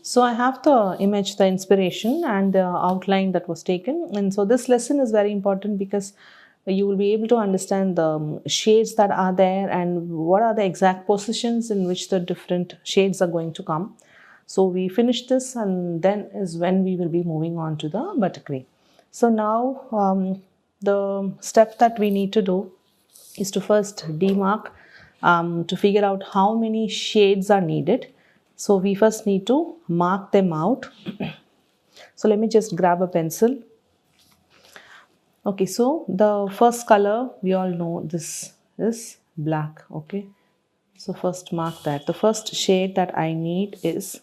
So I have the image, the inspiration and the outline that was taken. And so this lesson is very important because you will be able to understand the shades that are there and what are the exact positions in which the different shades are going to come. So we finish this and then is when we will be moving on to the buttercream. So now the step that we need to do is to first demark to figure out how many shades are needed. So we first need to mark them out. So let me just grab a pencil. Okay, so the first color we all know this is black. Okay, so first mark that. The first shade that I need is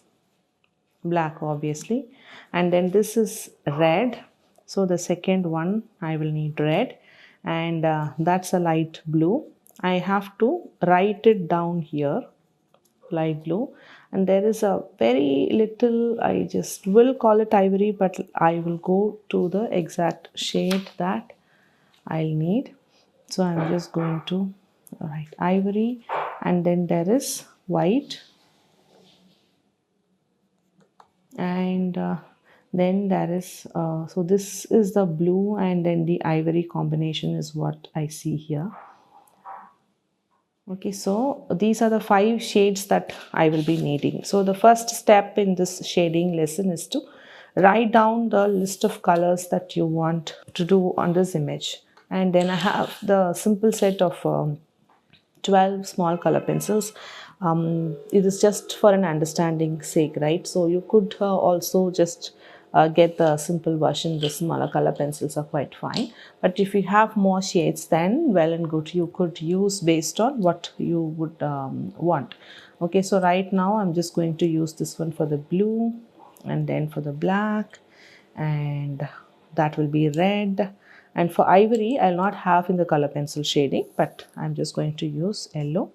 black, obviously, and then this is red. So the second one I will need red, and that's a light blue. I have to write it down here, light blue, and there is a very little, I just will call it ivory, but I will go to the exact shade that I'll need. So I'm just going to write ivory, and then there is white, and then there is so this is the blue and then the ivory combination is what I see here. Okay, so these are the 5 shades that I will be needing. So the first step in this shading lesson is to write down the list of colors that you want to do on this image. And then I have the simple set of 12 small color pencils. It is just for an understanding sake, right? So you could also just get the simple version. The smaller color pencils are quite fine, but if you have more shades, then well and good, you could use based on what you would want. Okay, so right now I'm just going to use this one for the blue, and then for the black, and that will be red. And for ivory, I'll not have in the color pencil shading, but I'm just going to use yellow.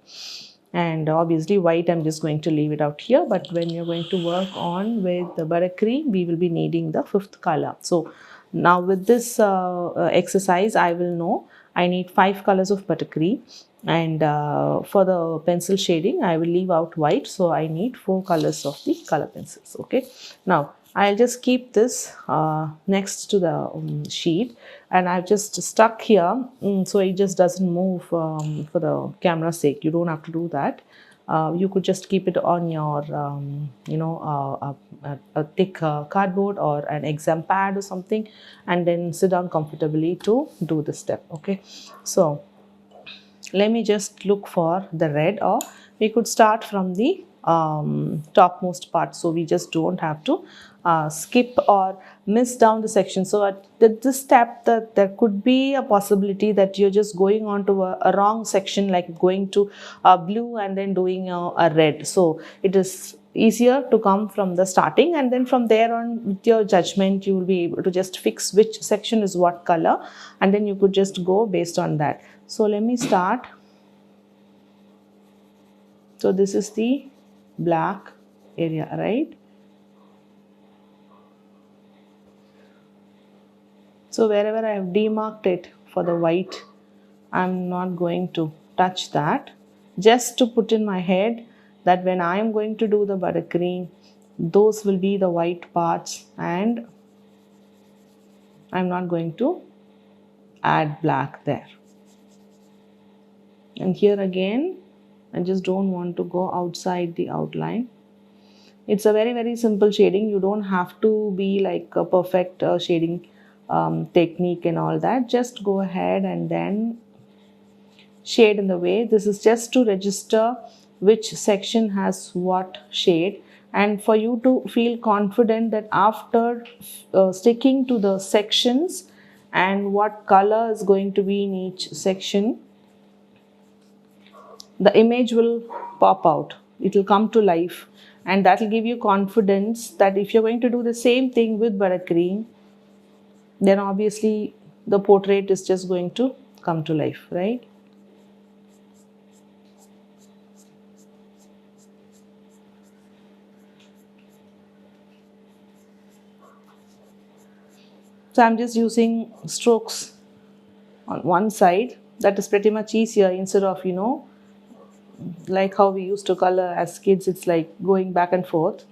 And obviously white, I'm just going to leave it out here. But when you're going to work on with the buttercream, we will be needing the 5th color. So now with this exercise, I will know I need 5 colors of buttercream. And for the pencil shading, I will leave out white. So I need 4 colors of the color pencils. Okay. Now I'll just keep this next to the sheet, and I've just stuck here so it just doesn't move for the camera's sake. You don't have to do that. You could just keep it on your a thick cardboard or an exam pad or something, and then sit down comfortably to do this step. Okay, so let me just look for the red, or we could start from the topmost part, so we just don't have to skip or miss down the section. So at this step, that there could be a possibility that you're just going on to a wrong section, like going to blue and then doing a red. So it is easier to come from the starting, and then from there on with your judgment you will be able to just fix which section is what color, and then you could just go based on that. So let me start. So this is the black area, right? So wherever I have demarked it for the white, I'm not going to touch that, just to put in my head that when I am going to do the buttercream, those will be the white parts, and I'm not going to add black there. And here again, I just don't want to go outside the outline. It's a very, very simple shading. You don't have to be like a perfect shading technique and all that. Just go ahead and then shade in the way. This is just to register which section has what shade, and for you to feel confident that after sticking to the sections and what color is going to be in each section, the image will pop out, it will come to life, and that will give you confidence that if you're going to do the same thing with buttercream, then obviously the portrait is just going to come to life, right? So I'm just using strokes on one side. That is pretty much easier, instead of, like how we used to color as kids, it's like going back and forth.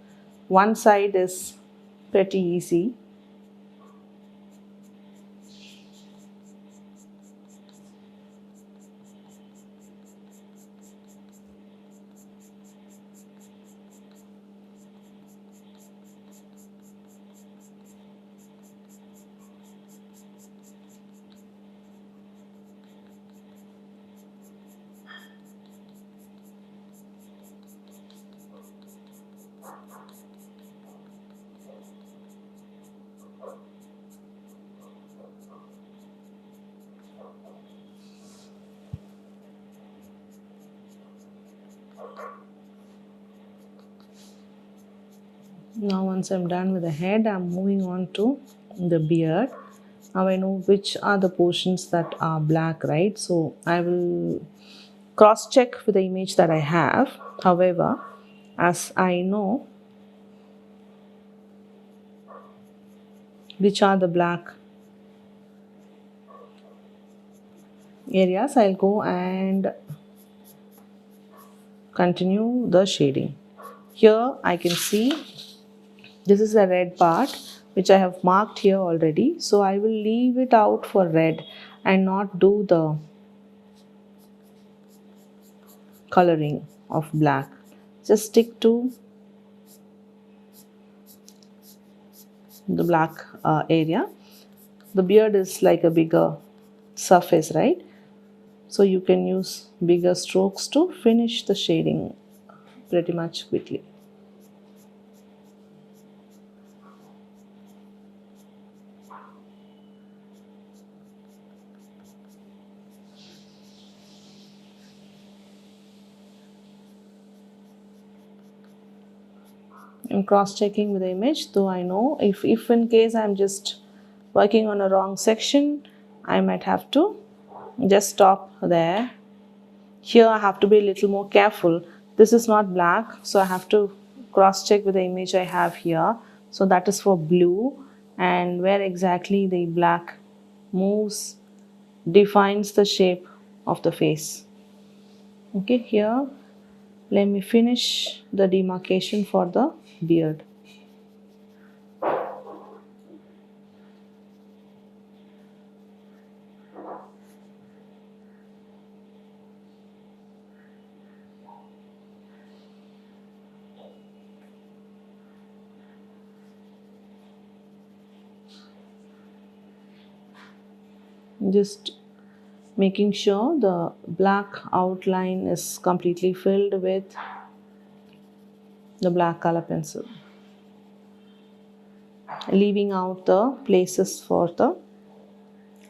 one side is pretty easy. Now once I'm done with the head, I'm moving on to the beard. Now I know which are the portions that are black, right? So I will cross check with the image that I have. However, as I know which are the black areas, I'll go and continue the shading. Here I can see this is a red part which I have marked here already. So I will leave it out for red and not do the coloring of black. Just stick to the black area. The beard is like a bigger surface, right? So you can use bigger strokes to finish the shading pretty much quickly. I'm cross-checking with the image, though I know if in case I'm just working on a wrong section, I might have to just stop there. Here I have to be a little more careful. This is not black, so I have to cross-check with the image I have here. So that is for blue, and where exactly the black moves defines the shape of the face. Okay, here let me finish the demarcation for the beard. Just making sure the black outline is completely filled with the black color pencil, leaving out the places for the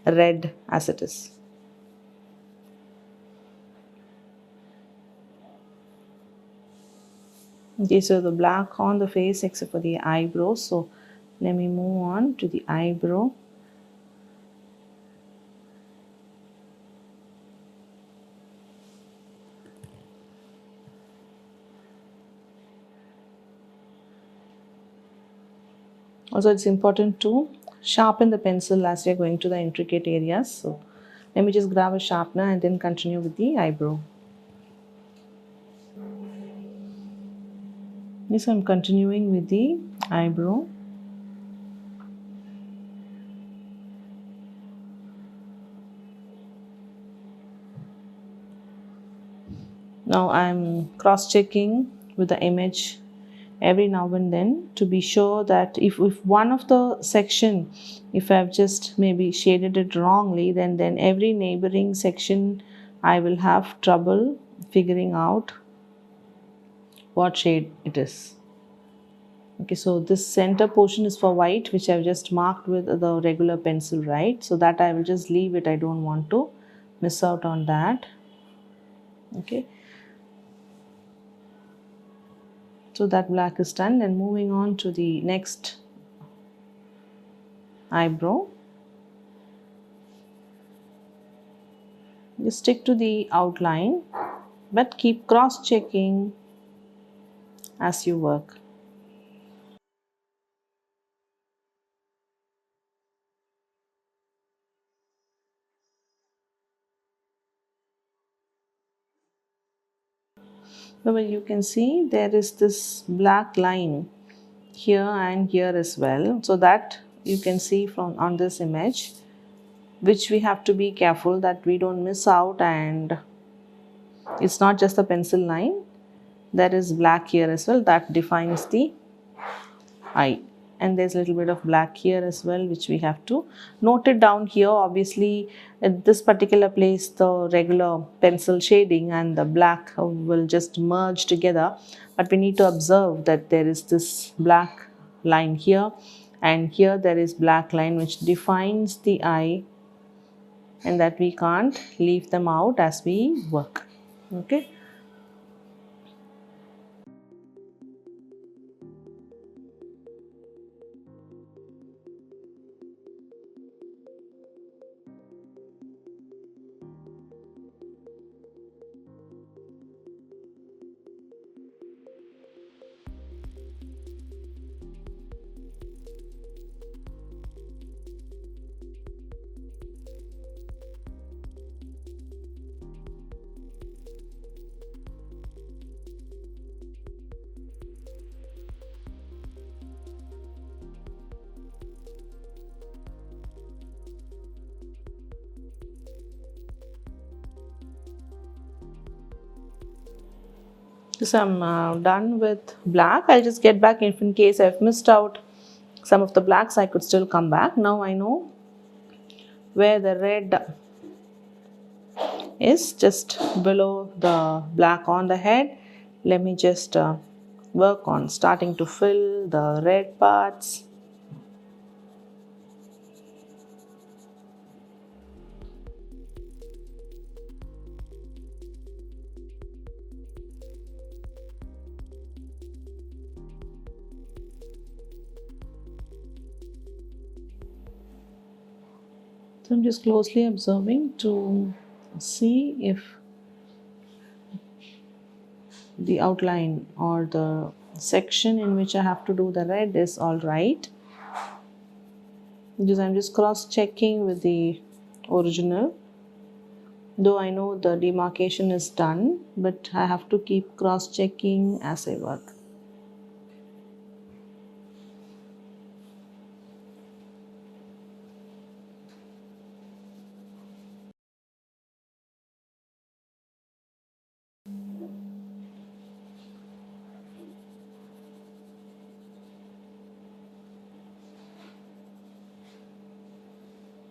red as it is. Okay, so the black on the face except for the eyebrows. So let me move on to the eyebrow. Also, it's important to sharpen the pencil as you're going to the intricate areas. So let me just grab a sharpener and then continue with the eyebrow. Yes, I'm continuing with the eyebrow. Now I'm cross-checking with the image every now and then to be sure that if one of the section, if I've just maybe shaded it wrongly, then every neighboring section I will have trouble figuring out what shade it is. Okay, so this center portion is for white, which I've just marked with the regular pencil, right? So that I will just leave it. I don't want to miss out on that. Okay, so that black is done. And moving on to the next eyebrow. You stick to the outline, but keep cross-checking as you work. Well, you can see there is this black line here and here as well, so that you can see from on this image, which we have to be careful that we don't miss out. And it's not just the pencil line, there is black here as well that defines the eye, and there's a little bit of black here as well, which we have to note it down here. Obviously at this particular place the regular pencil shading and the black will just merge together, but we need to observe that there is this black line here, and here there is black line which defines the eye, and that we can't leave them out as we work. Okay. So I'm done with black. I'll just get back if in case I've missed out some of the blacks, I could still come back. Now I know where the red is, just below the black on the head. Let me just work on starting to fill the red parts. So I'm just closely observing to see if the outline or the section in which I have to do the red is all right. Because I'm just cross checking with the original, though I know the demarcation is done, but I have to keep cross checking as I work.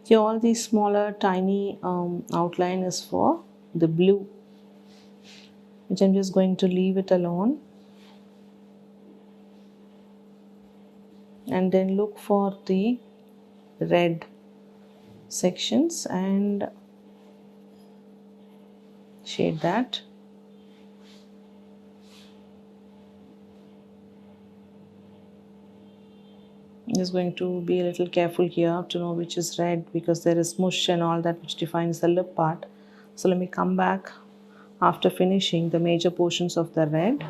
Here all these smaller tiny outline is for the blue, which I'm just going to leave it alone, and then look for the red sections and shade that. I'm just going to be a little careful here to know which is red, because there is mush and all that which defines the lip part. So let me come back after finishing the major portions of the red.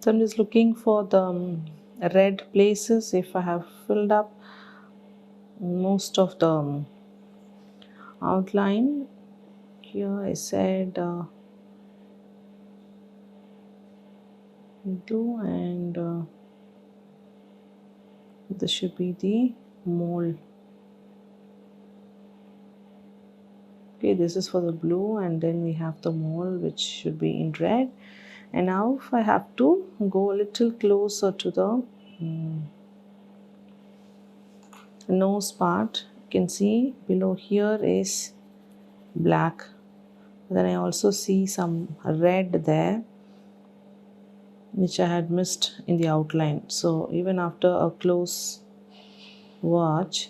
So I'm just looking for the red places. If I have filled up most of the outline, here I said blue, and this should be the mole. Okay, this is for the blue, and then we have the mole which should be in red, And now if I have to go a little closer to the nose part, you can see below here is black. Then I also see some red there, which I had missed in the outline. So even after a close watch,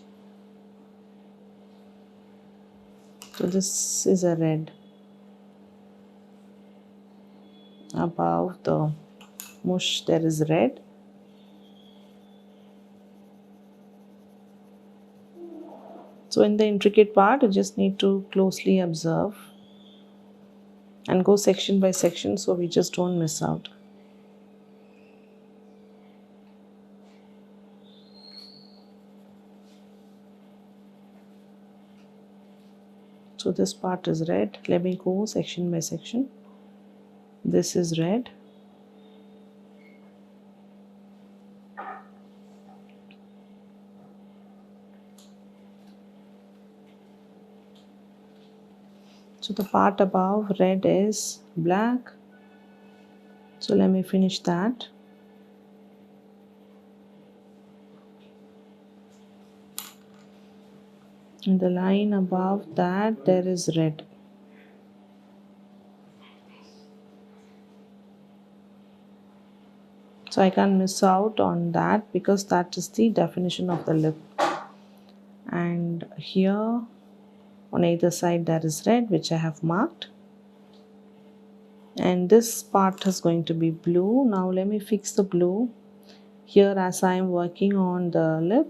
so this is a red above the mush, there is red. So in the intricate part, you just need to closely observe and go section by section so we just don't miss out. So this part is red. Let me go section by section. This is red. So the part above red is black. So let me finish that. And the line above that, there is red. So I can't miss out on that because that is the definition of the lip. And here on either side there is red, which I have marked. And this part is going to be blue. Now let me fix the blue here as I am working on the lip.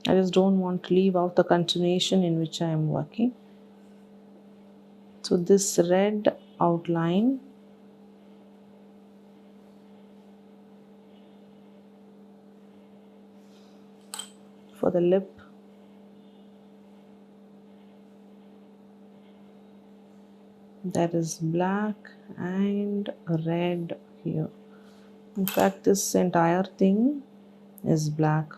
I just don't want to leave out the continuation in which I am working. So this red outline for the lip, that is black and red here. In fact, this entire thing is black.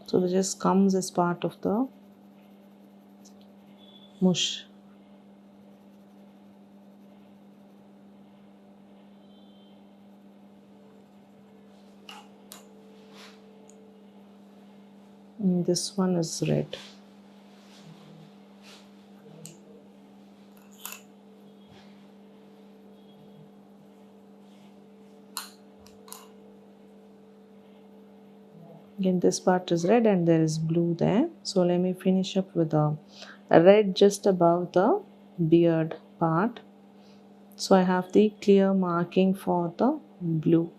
So this just comes as part of the mush. And this one is red. Again, this part is red and there is blue there. So let me finish up with a red just above the beard part. So I have the clear marking for the blue.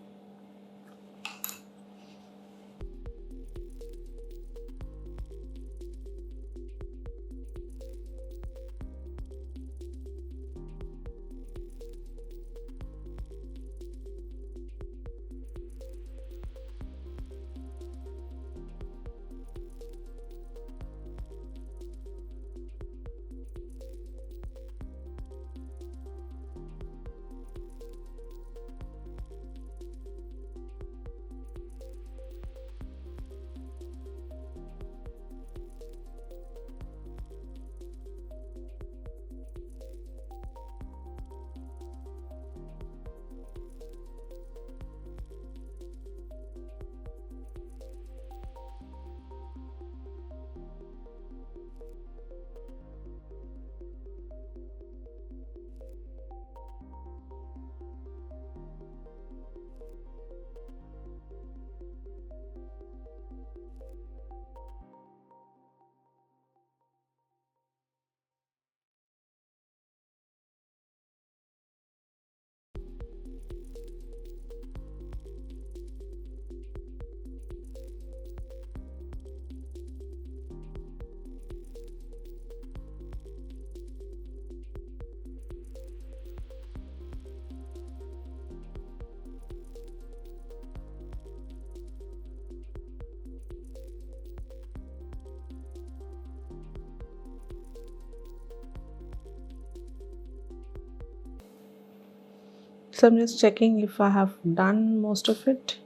So I'm just checking if I have done most of it.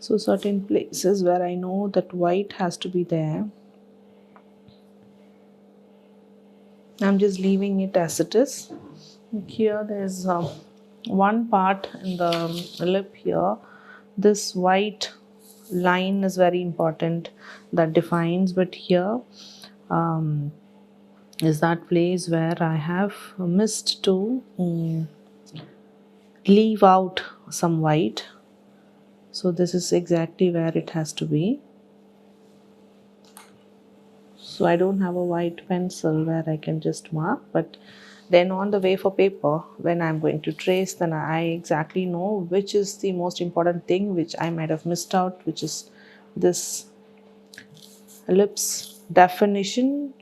So certain places where I know that white has to be there, I'm just leaving it as it is. Here there's one part in the lip here. This white line is very important, that defines, but here is that place where I have missed to leave out some white. So this is exactly where it has to be. So I don't have a white pencil where I can just mark, but then on the wafer paper, when I'm going to trace, then I exactly know which is the most important thing which I might have missed out, which is this lips definition,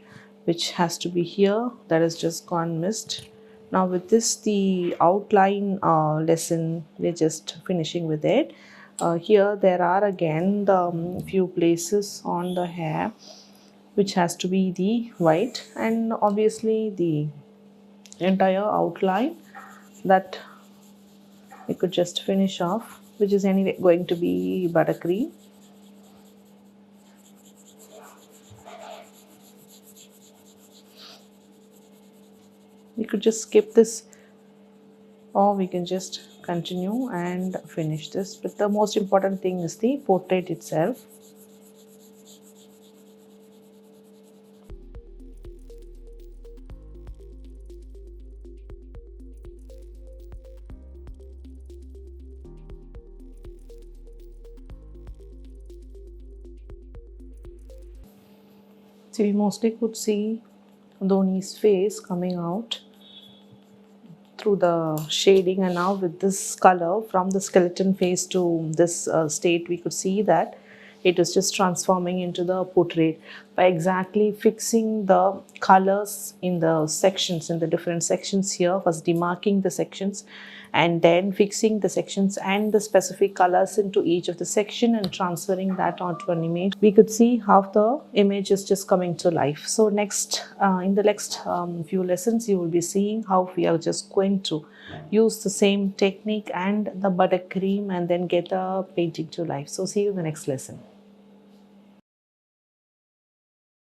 which has to be here, that has just gone missed. Now with this, the outline lesson, we're just finishing with it. Here there are again the few places on the hair which has to be the white, and obviously the entire outline that we could just finish off, which is anyway going to be buttercream. We could just skip this, or we can just continue and finish this, but the most important thing is the portrait itself. So we mostly could see Dhoni's face coming out through the shading, and now with this color from the skeleton face to this state, we could see that it is just transforming into the portrait by exactly fixing the colors in the sections, in the different sections here, first demarking the sections and then fixing the sections and the specific colors into each of the section and transferring that onto an image. We could see how the image is just coming to life. So next, in the next few lessons, you will be seeing how we are just going to use the same technique and the buttercream and then get the painting to life. So see you in the next lesson.